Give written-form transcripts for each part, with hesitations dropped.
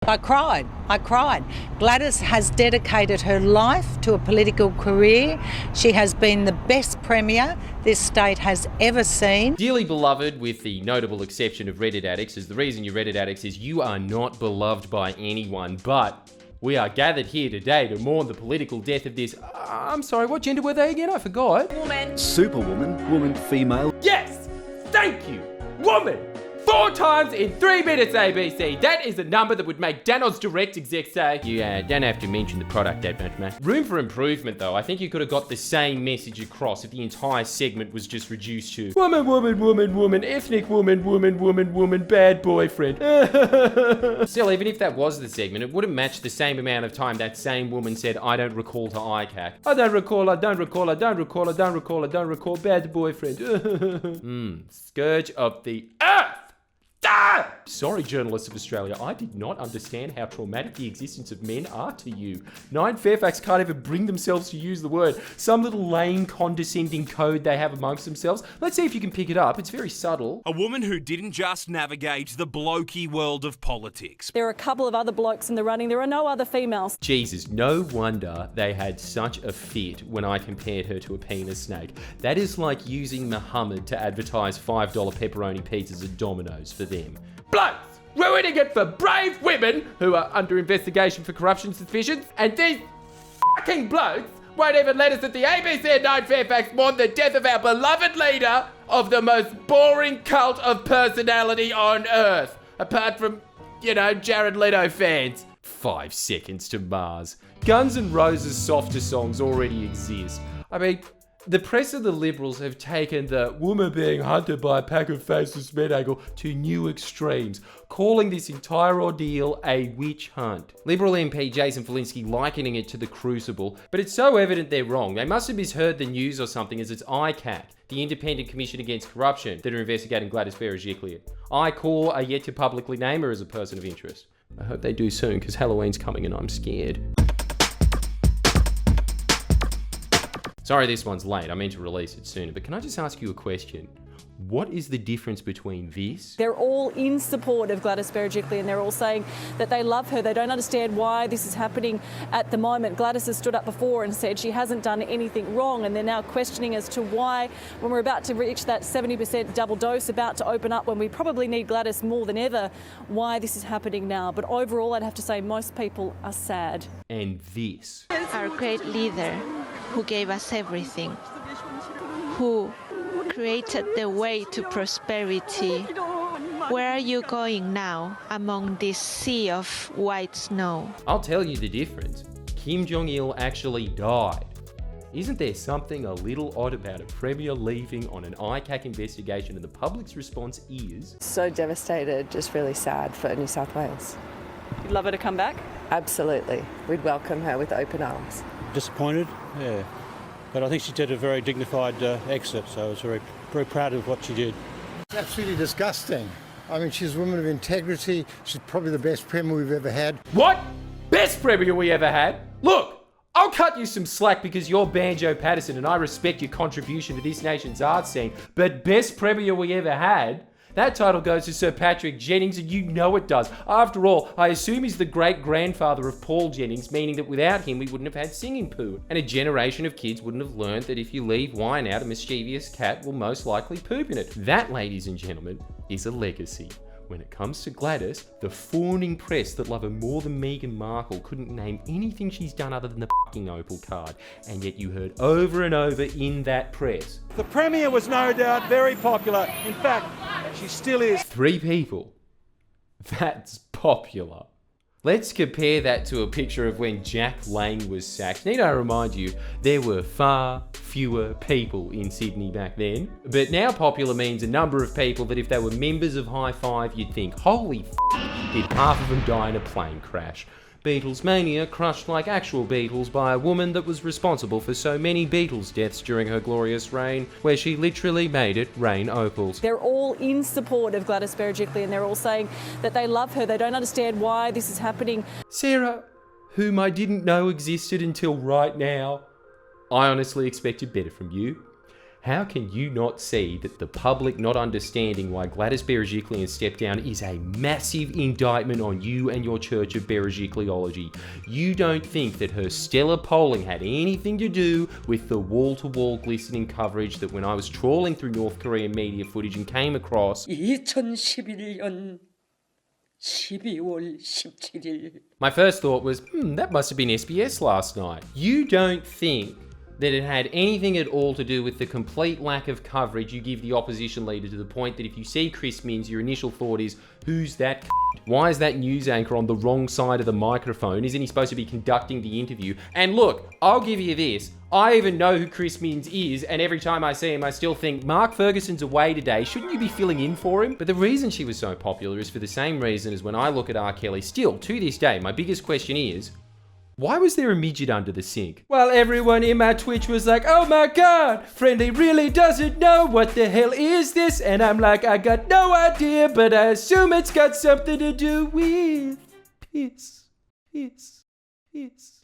I cried. Gladys has dedicated her life to a political career. She has been the best premier this state has ever seen. Dearly beloved, with the notable exception of Reddit addicts, as the reason you're Reddit addicts is you are not beloved by anyone, but we are gathered here today to mourn the political death of this... I'm sorry, what gender were they again? I forgot. Woman. Superwoman. Woman, female. Yes! Thank you! Woman! 4 times in 3 minutes, ABC. That is a number that would make Danos Direct exec say, you don't have to mention the product that much, mate. Room for improvement, though. I think you could have got the same message across if the entire segment was just reduced to woman, woman, woman, woman, ethnic woman, woman, woman, woman, bad boyfriend. Still, even if that was the segment, it wouldn't match the same amount of time that same woman said, I don't recall to ICAC. I don't recall, bad boyfriend. Scourge of the earth! Sorry, journalists of Australia, I did not understand how traumatic the existence of men are to you. 9 Fairfax can't even bring themselves to use the word. Some little lame, condescending code they have amongst themselves. Let's see if you can pick it up. It's very subtle. A woman who didn't just navigate the blokey world of politics. There are a couple of other blokes in the running. There are no other females. Jesus, no wonder they had such a fit when I compared her to a penis snake. That is like using Muhammad to advertise $5 pepperoni pizzas at Domino's for them. Blokes! Ruining it for brave women who are under investigation for corruption suspicions, and these fucking blokes won't even let us at the ABC at 9 Fairfax mourn the death of our beloved leader of the most boring cult of personality on earth. Apart from, Jared Leto fans. 5 seconds to Mars. Guns N' Roses' softer songs already exist. I mean, the press of the Liberals have taken the woman being hunted by a pack of faceless men angle to new extremes, calling this entire ordeal a witch hunt. Liberal MP Jason Falinski likening it to the Crucible, but it's so evident they're wrong. They must have misheard the news or something, as it's ICAC, the Independent Commission Against Corruption, that are investigating Gladys Berejiklian. ICOR are yet to publicly name her as a person of interest. I hope they do soon, because Halloween's coming and I'm scared. Sorry this one's late, I meant to release it sooner, but can I just ask you a question? What is the difference between this? They're all in support of Gladys Berejiklian. They're all saying that they love her. They don't understand why this is happening at the moment. Gladys has stood up before and said she hasn't done anything wrong, and they're now questioning as to why, when we're about to reach that 70% double dose, about to open up, when we probably need Gladys more than ever, why this is happening now. But overall, I'd have to say most people are sad. And this. Our great leader, who gave us everything, who created the way to prosperity. Where are you going now among this sea of white snow? I'll tell you the difference. Kim Jong-il actually died. Isn't there something a little odd about a premier leaving on an ICAC investigation, and the public's response is... So devastated, just really sad for New South Wales. You'd love her to come back? Absolutely. We'd welcome her with open arms. Disappointed, yeah. But I think she did a very dignified exit, so I was very, very proud of what she did. It's absolutely disgusting. I mean, she's a woman of integrity. She's probably the best premier we've ever had. What? Best premier we ever had? Look, I'll cut you some slack because you're Banjo Patterson and I respect your contribution to this nation's art scene, but best premier we ever had? That title goes to Sir Patrick Jennings, and you know it does. After all, I assume he's the great-grandfather of Paul Jennings, meaning that without him we wouldn't have had singing poo. And a generation of kids wouldn't have learned that if you leave wine out, a mischievous cat will most likely poop in it. That, ladies and gentlemen, is a legacy. When it comes to Gladys, the fawning press that love her more than Meghan Markle couldn't name anything she's done other than the fucking Opal card. And yet you heard over and over in that press. The Premier was no doubt very popular. In fact, she still is. 3 people. That's popular. Let's compare that to a picture of when Jack Lang was sacked. Need I remind you, there were far fewer people in Sydney back then. But now popular means a number of people that if they were members of High Five, you'd think, holy f***, did half of them die in a plane crash? Beatles mania crushed like actual Beatles by a woman that was responsible for so many Beatles deaths during her glorious reign, where she literally made it rain opals. They're all in support of Gladys Berejiklian. They're all saying that they love her. They don't understand why this is happening. Sarah, whom I didn't know existed until right now, I honestly expected better from you. How can you not see that the public not understanding why Gladys Berejiklian stepped down is a massive indictment on you and your Church of Berejikliology? You don't think that her stellar polling had anything to do with the wall-to-wall glistening coverage that when I was trawling through North Korean media footage and came across 2011년 12월 17일. My first thought was, that must have been SBS last night. You don't think that it had anything at all to do with the complete lack of coverage you give the opposition leader, to the point that if you see Chris Minns, your initial thought is, who's that c***? Why is that news anchor on the wrong side of the microphone? Isn't he supposed to be conducting the interview? And look, I'll give you this. I even know who Chris Minns is, and every time I see him, I still think, Mark Ferguson's away today. Shouldn't you be filling in for him? But the reason she was so popular is for the same reason as when I look at R. Kelly. Still, to this day, my biggest question is, why was there a midget under the sink? Well, everyone in my Twitch was like, oh my god, Friendly really doesn't know what the hell is this? And I'm like, I got no idea, but I assume it's got something to do with piss.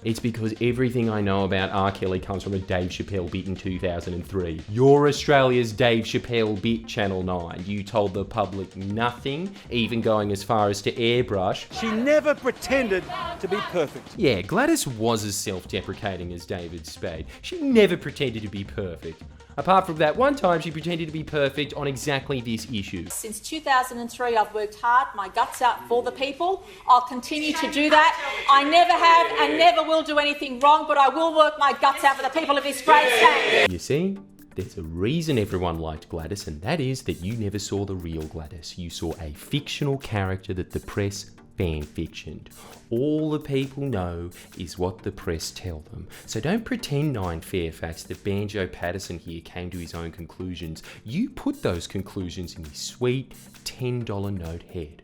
It's because everything I know about R. Kelly comes from a Dave Chappelle bit in 2003. You're Australia's Dave Chappelle bit, Channel 9. You told the public nothing, even going as far as to airbrush. She never pretended to be perfect. Yeah, Gladys was as self-deprecating as David Spade. She never pretended to be perfect. Apart from that one time she pretended to be perfect on exactly this issue. Since 2003, I've worked hard, my guts out for the people. I'll continue to do that. I never have and never will do anything wrong, but I will work my guts out for the people of this great state. You see, there's a reason everyone liked Gladys, and that is that you never saw the real Gladys. You saw a fictional character that the press fan-fictioned. All the people know is what the press tell them. So don't pretend, Nine Fairfax, that Banjo Patterson here came to his own conclusions. You put those conclusions in his sweet $10 note head.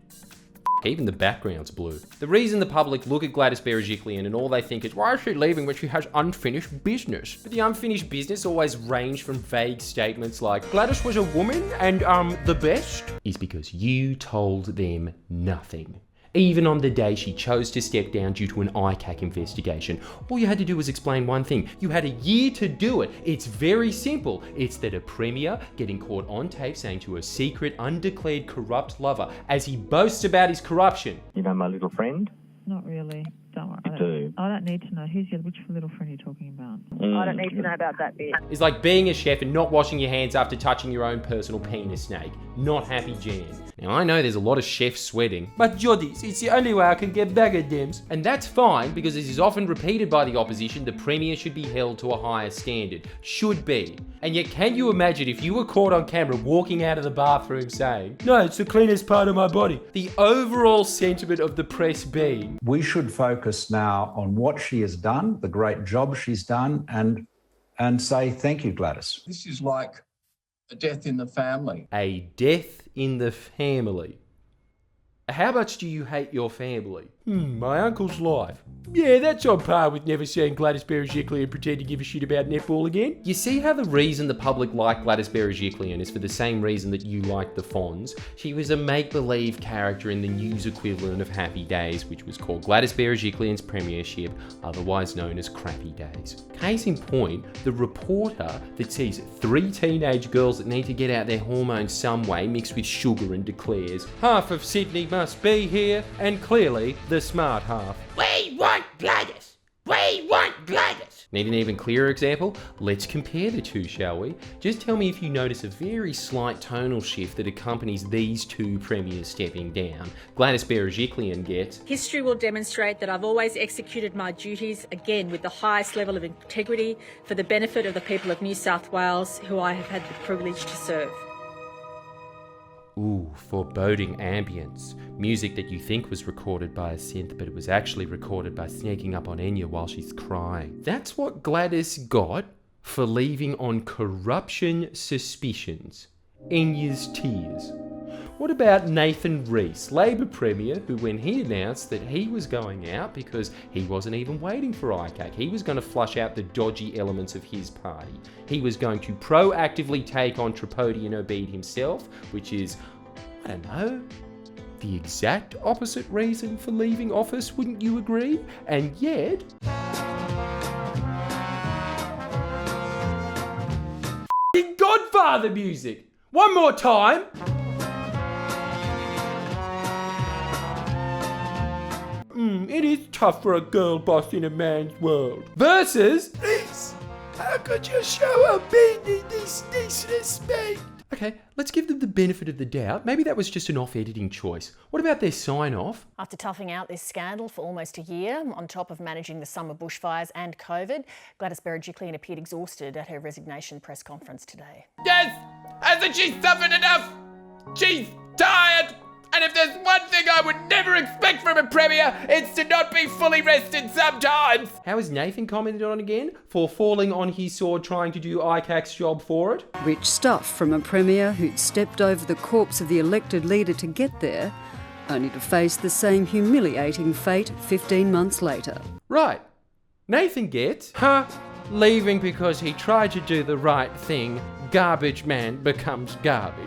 Even the background's blue. The reason the public look at Gladys Berejiklian and all they think is, why is she leaving when she has unfinished business? But the unfinished business always ranged from vague statements like, Gladys was a woman and, the best, is because you told them nothing. Even on the day she chose to step down due to an ICAC investigation. All you had to do was explain one thing. You had a year to do it. It's very simple. It's that a premier getting caught on tape saying to a secret, undeclared corrupt lover, as he boasts about his corruption. You know my little friend? Not really. Don't worry. You do? I don't need to know. Which little friend are you talking about? I don't need to know about that bit. It's like being a chef and not washing your hands after touching your own personal penis snake. Not happy Jan. Now I know there's a lot of chefs sweating, but Joddies, it's the only way I can get bagger dems. And that's fine, because as is often repeated by the opposition, the premier should be held to a higher standard. Should be. And yet can you imagine if you were caught on camera walking out of the bathroom saying, no, it's the cleanest part of my body. The overall sentiment of the press being, we should focus now on what she has done, the great job she's done, and say thank you, Gladys. This is like a death in the family. A death in the family. How much do you hate your family? My uncle's life. Yeah, that's on par with never seeing Gladys Berejiklian pretend to give a shit about netball again. You see how the reason the public like Gladys Berejiklian is for the same reason that you like the Fonz? She was a make-believe character in the news equivalent of Happy Days, which was called Gladys Berejiklian's Premiership, otherwise known as Crappy Days. Case in point, the reporter that sees 3 teenage girls that need to get out their hormones some way mixed with sugar and declares, half of Sydney must be here, and clearly the smart half. We want Gladys! We want Gladys! Need an even clearer example? Let's compare the two, shall we? Just tell me if you notice a very slight tonal shift that accompanies these two premiers stepping down. Gladys Berejiklian gets, History will demonstrate that I've always executed my duties, again with the highest level of integrity, for the benefit of the people of New South Wales, who I have had the privilege to serve. ooh, foreboding ambience. Music that you think was recorded by a synth, but it was actually recorded by sneaking up on Enya while she's crying. That's what Gladys got for leaving on corruption suspicions. Enya's tears. What about Nathan Rees, Labor Premier, who when he announced that he was going out because he wasn't even waiting for ICAC, he was going to flush out the dodgy elements of his party. He was going to proactively take on Tripodi and Obeid himself, which is, I don't know, the exact opposite reason for leaving office, wouldn't you agree? And yet... God the music. One more time. It is tough for a girl boss in a man's world. Versus Rees. How could you show her being this disrespect? Okay, let's give them the benefit of the doubt. Maybe that was just an off-editing choice. What about their sign-off? After toughing out this scandal for almost a year, on top of managing the summer bushfires and COVID, Gladys Berejiklian appeared exhausted at her resignation press conference today. Yes! Hasn't she suffered enough? She's tired! And if there's one thing I would never expect from a premier, it's to not be fully rested sometimes. How is Nathan commented on again? For falling on his sword trying to do ICAC's job for it? Rich stuff from a premier who'd stepped over the corpse of the elected leader to get there, only to face the same humiliating fate 15 months later. Right. Nathan gets, leaving because he tried to do the right thing. Garbage man becomes garbage.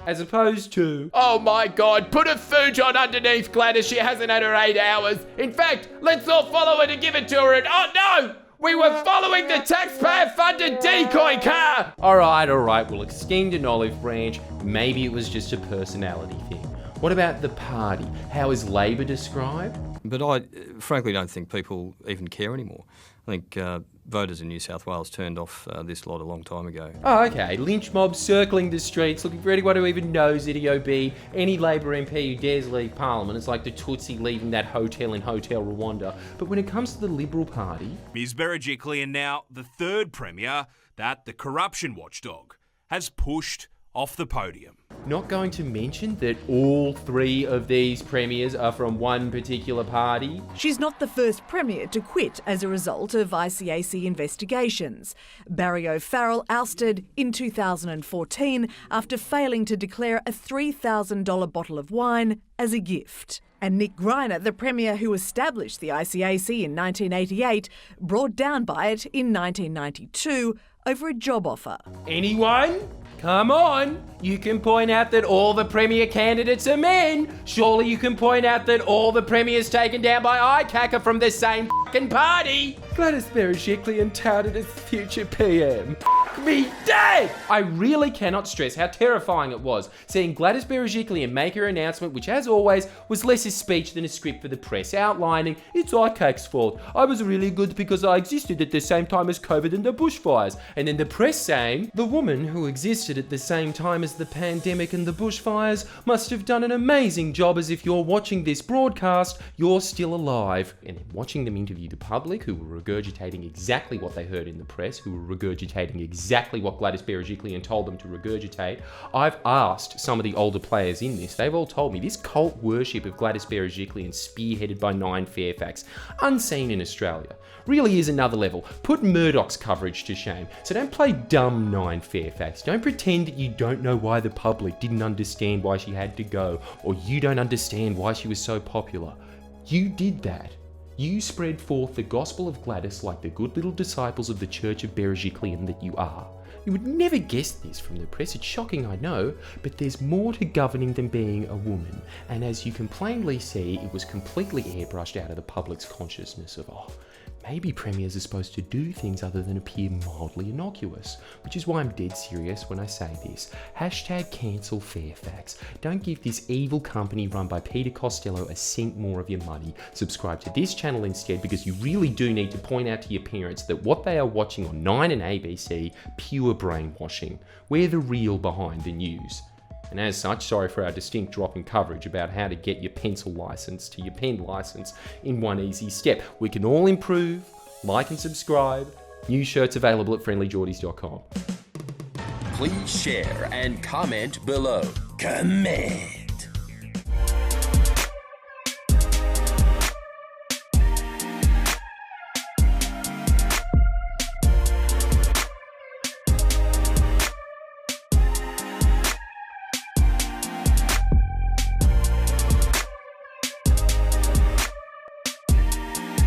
As opposed to, oh my God, put a futon underneath Gladys. She hasn't had her 8 hours. In fact, let's all follow her to give it to her. And oh no, we were following the taxpayer-funded decoy car. All right, we'll extend an olive branch. Maybe it was just a personality thing. What about the party? How is Labor described? But I frankly don't think people even care anymore. I think voters in New South Wales turned off this lot a long time ago. Oh, okay. Lynch mobs circling the streets, looking for anyone who even knows EDOB. Any Labor MP who dares leave Parliament. It's like the Tutsi leaving that hotel in Hotel Rwanda. But when it comes to the Liberal Party... Ms Berejiklian, now the third premier that the corruption watchdog has pushed off the podium. Not going to mention that all 3 of these premiers are from one particular party. She's not the first premier to quit as a result of ICAC investigations. Barry O'Farrell ousted in 2014 after failing to declare a $3,000 bottle of wine as a gift. And Nick Greiner, the premier who established the ICAC in 1988, brought down by it in 1992 over a job offer. Anyone? Come on! You can point out that all the premier candidates are men. Surely you can point out that all the premiers taken down by ICAC are from the same fucking party. Gladys Berejiklian touted as future PM. Me dead! I really cannot stress how terrifying it was seeing Gladys Berejiklian make her announcement, which as always was less a speech than a script for the press, outlining it's ICAC's fault. I was really good because I existed at the same time as COVID and the bushfires. And then the press saying the woman who existed at the same time as the pandemic and the bushfires must have done an amazing job, as if you're watching this broadcast, you're still alive. And then watching them interview the public, who were regurgitating exactly what they heard in the press, who were regurgitating exactly what Gladys Berejiklian told them to regurgitate. I've asked some of the older players in this. They've all told me this cult worship of Gladys Berejiklian, spearheaded by Nine Fairfax, unseen in Australia, really is another level. Put Murdoch's coverage to shame. So don't play dumb Nine Fairfax. Don't pretend that you don't know why the public didn't understand why she had to go, or you don't understand why she was so popular. You did that. You spread forth the gospel of Gladys like the good little disciples of the Church of Berejiklian that you are. You would never guess this from the press. It's shocking, I know, but there's more to governing than being a woman. And as you can plainly see, it was completely airbrushed out of the public's consciousness of, maybe premiers are supposed to do things other than appear mildly innocuous, which is why I'm dead serious when I say this. Hashtag cancel Fairfax. Don't give this evil company run by Peter Costello a cent more of your money. Subscribe to this channel instead, because you really do need to point out to your parents that what they are watching on 9 and ABC, pure brainwashing. We're the real behind the news. And as such, sorry for our distinct drop in coverage about how to get your pencil license to your pen license in one easy step. We can all improve. Like and subscribe. New shirts available at friendlyjordies.com. Please share and comment below. Comment.